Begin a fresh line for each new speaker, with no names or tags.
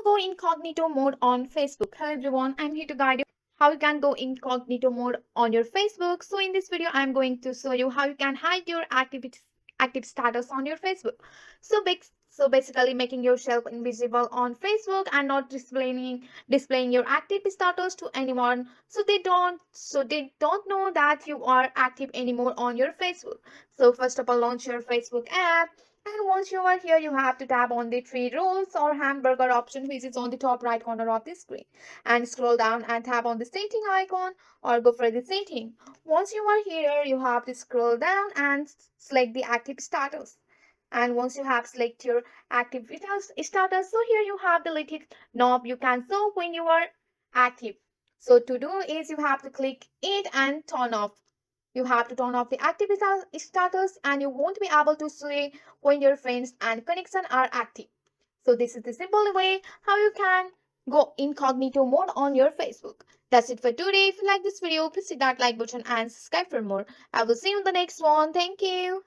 go incognito mode on Facebook. Hello everyone, I'm here to guide you how you can go incognito mode on your Facebook. So in this video, I'm going to show you how you can hide your active status on your Facebook. So basically making yourself invisible on Facebook and not displaying your active status to anyone so they don't know that you are active anymore on your Facebook. So first of all, launch your Facebook app, and once you are here, you have to tap on the three rules or hamburger option, which is on the top right corner of the screen. And scroll down and tap on the setting icon or go for the setting. Once you are here, you have to scroll down and select the active status. And once you have select your active status, so here you have the little knob you can show when you are active. So to do is you have to click it and turn off. You have to turn off the active status and you won't be able to see when your friends and connection are active. So this is the simple way how you can go incognito mode on your Facebook. That's it for today. If you like this video, please hit that like button and subscribe for more. I will see you in the next one. Thank you.